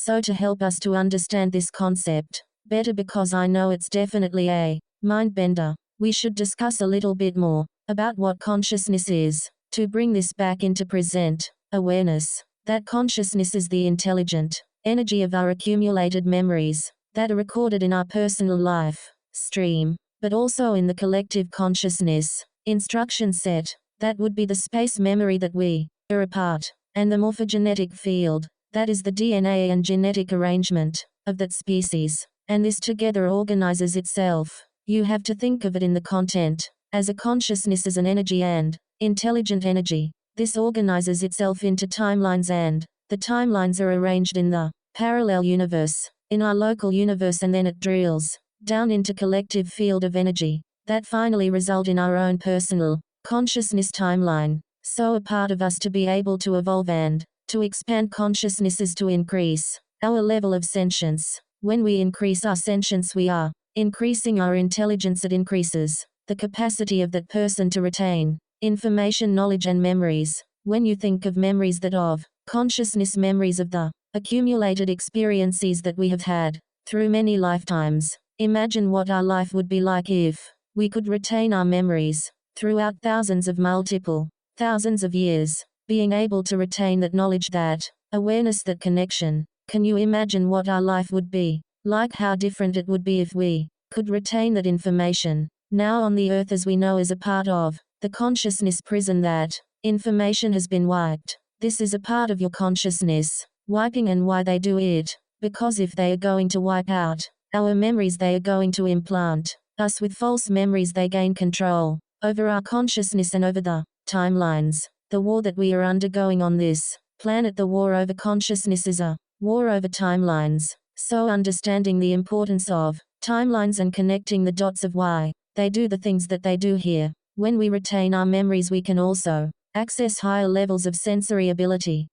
So to help us to understand this concept better, because I know it's definitely a mind bender, we should discuss a little bit more about what consciousness is, to bring this back into present awareness, that consciousness is the intelligent energy of our accumulated memories that are recorded in our personal life stream, but also in the collective consciousness instruction set. That would be the space memory that we are a part, and the morphogenetic field, that is the DNA and genetic arrangement of that species, and this together organizes itself. You have to think of it in the content as a consciousness, as an energy and intelligent energy. This organizes itself into timelines, and the timelines are arranged in the parallel universe, in our local universe, and then it drills down into collective field of energy that finally result in our own personal consciousness timeline. So a part of us to be able to evolve and to expand consciousness is to increase our level of sentience. When we increase our sentience, we are increasing our intelligence. It increases the capacity of that person to retain information, knowledge, and memories. When you think of memories that of consciousness, memories of the accumulated experiences that we have had through many lifetimes, imagine what our life would be like if we could retain our memories throughout thousands of years, being able to retain that knowledge, that awareness, that connection. Can you imagine what our life would be like? How different it would be if we could retain that information now on the earth, as we know, as a part of the consciousness prison. That information has been wiped. This is a part of your consciousness wiping, and why they do it, because if they are going to wipe out our memories, they are going to implant us with false memories. They gain control over our consciousness and over the timelines. The war that we are undergoing on this planet, the war over consciousness, is a war over timelines. So understanding the importance of timelines and connecting the dots of why they do the things that they do here. When we retain our memories, we can also access higher levels of sensory abilities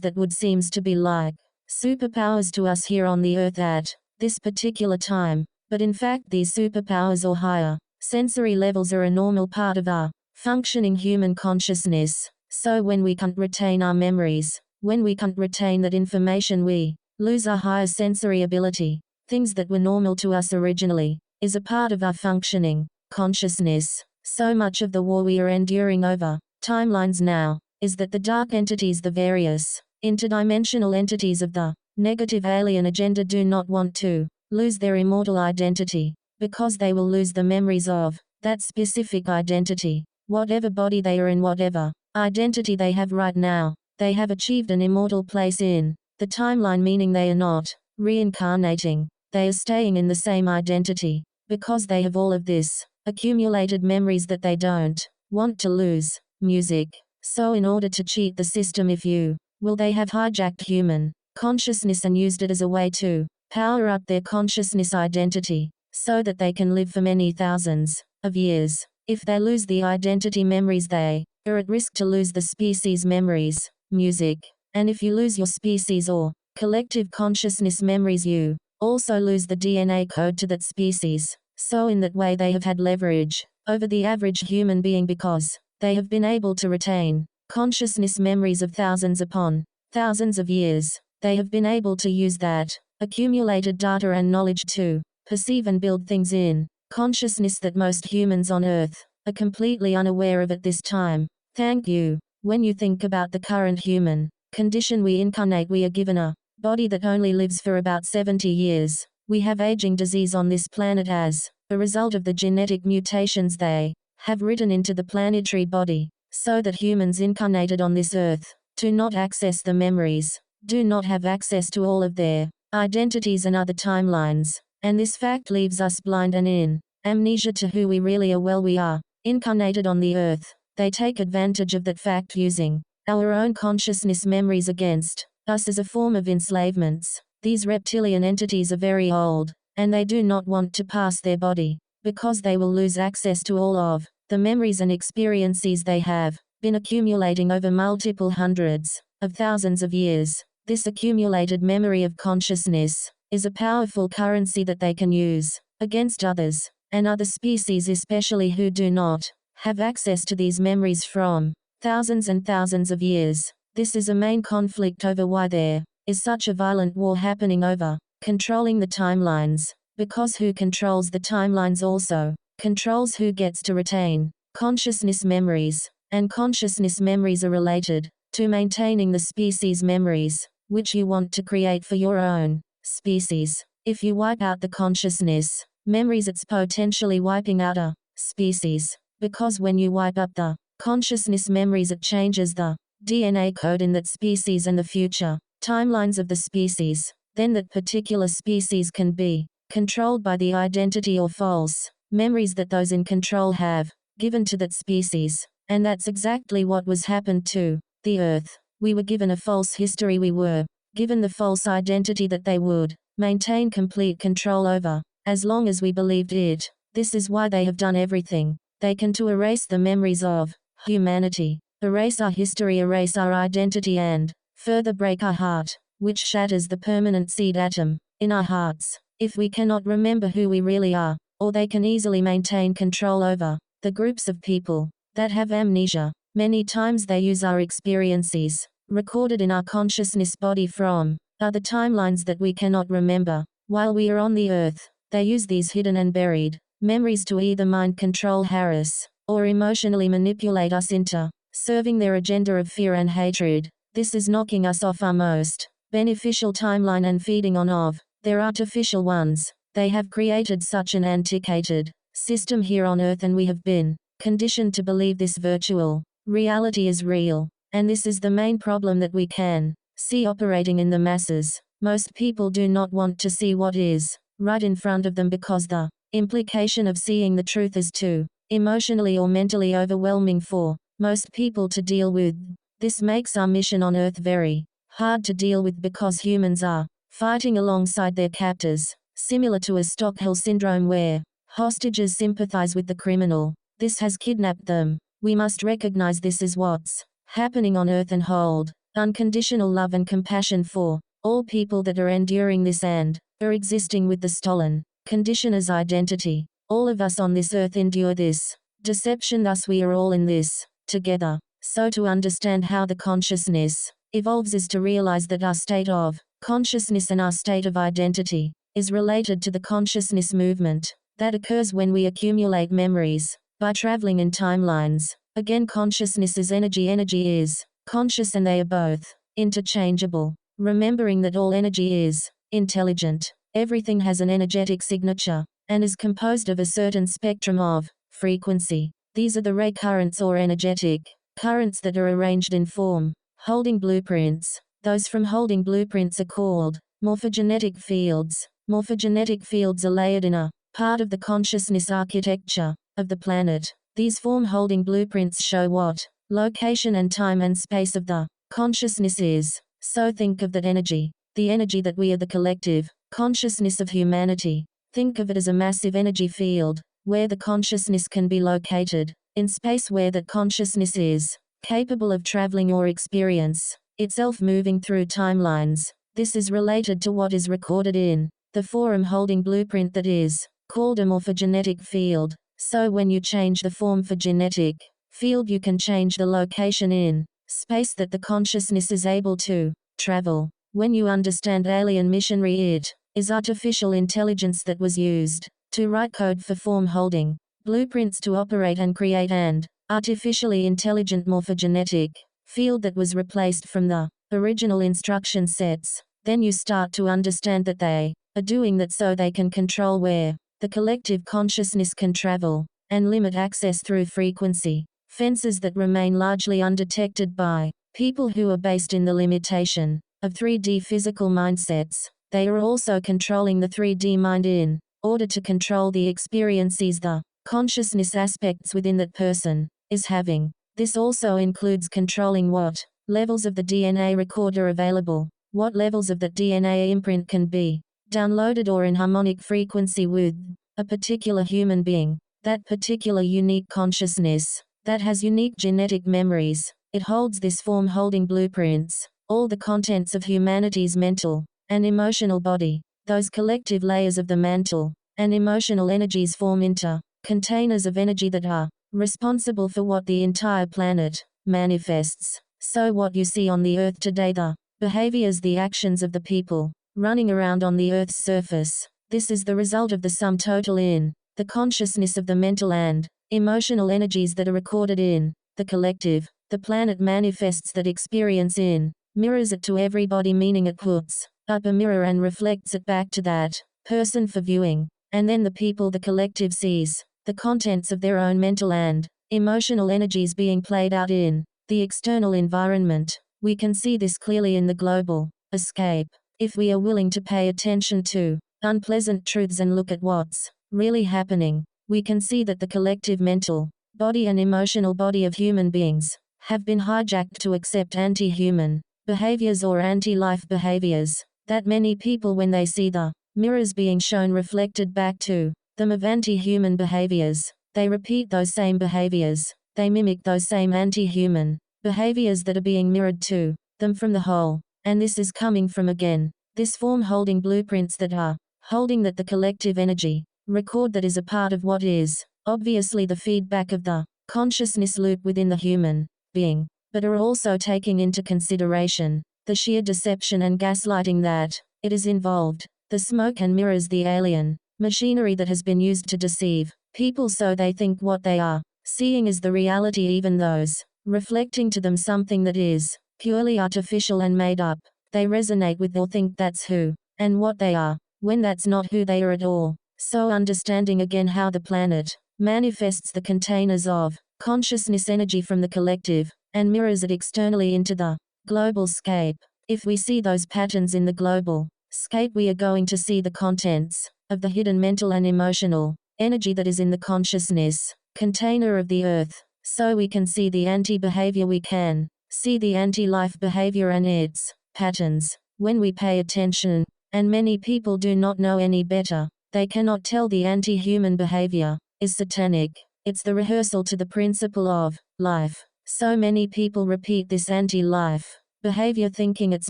that would seem to be like superpowers to us here on the earth at this particular time. But in fact, these superpowers or higher sensory levels are a normal part of our functioning human consciousness. So when we can't retain our memories, when we can't retain that information, we lose our higher sensory ability. Things that were normal to us originally is a part of our functioning consciousness. So much of the war we are enduring over timelines now is that the dark entities, the various interdimensional entities of the negative alien agenda, do not want to lose their immortal identity, because they will lose the memories of that specific identity. Whatever body they are in, whatever identity they have right now, they have achieved an immortal place in the timeline, meaning they are not reincarnating. They are staying in the same identity, because they have all of this accumulated memories that they don't want to lose. Music. So in order to cheat the system, if you will, they have hijacked human consciousness and used it as a way to power up their consciousness identity, so that they can live for many thousands of years. If they lose the identity memories, they are at risk to lose the species memories. Music. And if you lose your species or collective consciousness memories, you also lose the DNA code to that species. So in that way they have had leverage over the average human being, because they have been able to retain consciousness memories of thousands upon thousands of years. They have been able to use that accumulated data and knowledge to perceive and build things in consciousness that most humans on Earth are completely unaware of at this time. Thank you. When you think about the current human condition we incarnate, we are given a body that only lives for about 70 years. We have aging disease on this planet as a result of the genetic mutations they have written into the planetary body, so that humans incarnated on this earth do not access the memories, do not have access to all of their identities and other timelines. And this fact leaves us blind and in amnesia to who we really are. Well, we are incarnated on the earth. They take advantage of that fact, using our own consciousness memories against us as a form of enslavements. These reptilian entities are very old, and they do not want to pass their body, because they will lose access to all of the memories and experiences they have been accumulating over multiple hundreds of thousands of years. This accumulated memory of consciousness is a powerful currency that they can use against others, and other species especially, who do not have access to these memories from thousands and thousands of years. This is a main conflict over why there is such a violent war happening over controlling the timelines? Because who controls the timelines also controls who gets to retain consciousness memories, and consciousness memories are related to maintaining the species memories, which you want to create for your own species. If you wipe out the consciousness memories, it's potentially wiping out a species, because when you wipe up the consciousness memories, it changes the DNA code in that species and the future timelines of the species. Then that particular species can be controlled by the identity or false memories that those in control have given to that species. And that's exactly what was happened to the Earth. We were given a false history. We were given the false identity that they would maintain complete control over, as long as we believed it. This is why they have done everything they can to erase the memories of humanity, erase our history, erase our identity, and further break our heart, which shatters the permanent seed atom in our hearts. If we cannot remember who we really are, or they can easily maintain control over the groups of people that have amnesia. Many times they use our experiences, recorded in our consciousness body from other timelines that we cannot remember. While we are on the earth, they use these hidden and buried memories to either mind control, harass, or emotionally manipulate us into serving their agenda of fear and hatred. This is knocking us off our most beneficial timeline and feeding on of their artificial ones. They have created such an antiquated system here on earth, and we have been conditioned to believe this virtual reality is real. And this is the main problem that we can see operating in the masses. Most people do not want to see what is right in front of them, because the implication of seeing the truth is too emotionally or mentally overwhelming for most people to deal with. This makes our mission on earth very hard to deal with, because humans are fighting alongside their captors, similar to a Stockholm syndrome where hostages sympathize with the criminal. This has kidnapped them. We must recognize this is what's happening on earth and hold unconditional love and compassion for all people that are enduring this and are existing with the stolen conditioner's identity. All of us on this earth endure this deception, thus we are all in this together. So to understand how the consciousness evolves is to realize that our state of consciousness and our state of identity is related to the consciousness movement that occurs when we accumulate memories by traveling in timelines. Again, consciousness is energy, energy is conscious, and they are both interchangeable. Remembering that all energy is intelligent. Everything has an energetic signature and is composed of a certain spectrum of frequency. These are the ray currents or energetic currents that are arranged in form holding blueprints. Those from holding blueprints are called morphogenetic fields. Morphogenetic fields are layered in a part of the consciousness architecture of the planet. These form holding blueprints show what location and time and space of the consciousness is. So think of that energy, the energy that we are, the collective consciousness of humanity. Think of it as a massive energy field, where the consciousness can be located in space, where that consciousness is capable of traveling or experience itself moving through timelines. This is related to what is recorded in the form holding blueprint that is called a morphogenetic field. So when you change the form for genetic field, you can change the location in space that the consciousness is able to travel. When you understand alien missionary, it is artificial intelligence that was used to write code for form holding blueprints to operate and create an artificially intelligent morphogenetic field that was replaced from the original instruction sets. Then you start to understand that they are doing that so they can control where the collective consciousness can travel, and limit access through frequency fences that remain largely undetected by people who are based in the limitation of 3D physical mindsets. They are also controlling the 3D mind in order to control the experiences the consciousness aspects within that person is having. This also includes controlling what levels of the DNA record are available, what levels of that DNA imprint can be downloaded or in harmonic frequency with a particular human being, that particular unique consciousness that has unique genetic memories. It holds this form holding blueprints, all the contents of humanity's mental and emotional body. Those collective layers of the mental and emotional energies form into containers of energy that are responsible for what the entire planet manifests. So what you see on the earth today, the Behaviors, the actions of the people running around on the Earth's surface. This is the result of the sum total in the consciousness of the mental and emotional energies that are recorded in the collective. The planet manifests that experience in, mirrors it to everybody, meaning it puts up a mirror and reflects it back to that person for viewing. And then the people, the collective, sees the contents of their own mental and emotional energies being played out in the external environment. We can see this clearly in the global escape. If we are willing to pay attention to unpleasant truths and look at what's really happening, we can see that the collective mental body and emotional body of human beings have been hijacked to accept anti-human behaviors or anti-life behaviors. That many people, when they see the mirrors being shown reflected back to them of anti-human behaviors, they repeat those same behaviors. They mimic those same anti-human behaviors that are being mirrored to them from the whole. And this is coming from, again, this form holding blueprints that are holding that the collective energy record that is a part of what is obviously the feedback of the consciousness loop within the human being, but are also taking into consideration the sheer deception and gaslighting that it is involved. The smoke and mirrors the alien machinery that has been used to deceive people so they think what they are seeing is the reality, even those reflecting to them something that is purely artificial and made up. They resonate with or think that's who and what they are, when that's not who they are at all. So understanding again how the planet manifests the containers of consciousness energy from the collective and mirrors it externally into the global scape. If we see those patterns in the global scape, we are going to see the contents of the hidden mental and emotional energy that is in the consciousness container of the earth. So we can see the anti-behavior, we can see the anti-life behavior and its patterns. When we pay attention, and many people do not know any better, they cannot tell the anti-human behavior is satanic. It's the rehearsal to the principle of life. So many people repeat this anti-life behavior thinking it's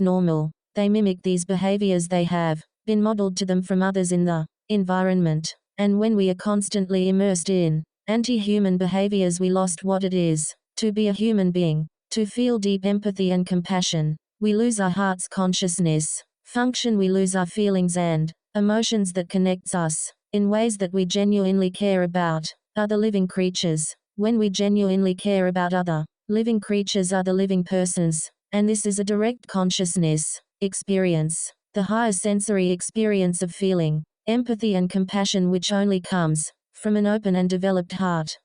normal. They mimic these behaviors, they have been modeled to them from others in the environment. And when we are constantly immersed in anti-human behaviors, we lost what it is to be a human being, to feel deep empathy and compassion. We lose our heart's consciousness function, we lose our feelings and emotions that connects us in ways that we genuinely care about other living creatures. When we genuinely care about other living creatures, other living persons, and this is a direct consciousness experience, the higher sensory experience of feeling empathy and compassion, which only comes from an open and developed heart.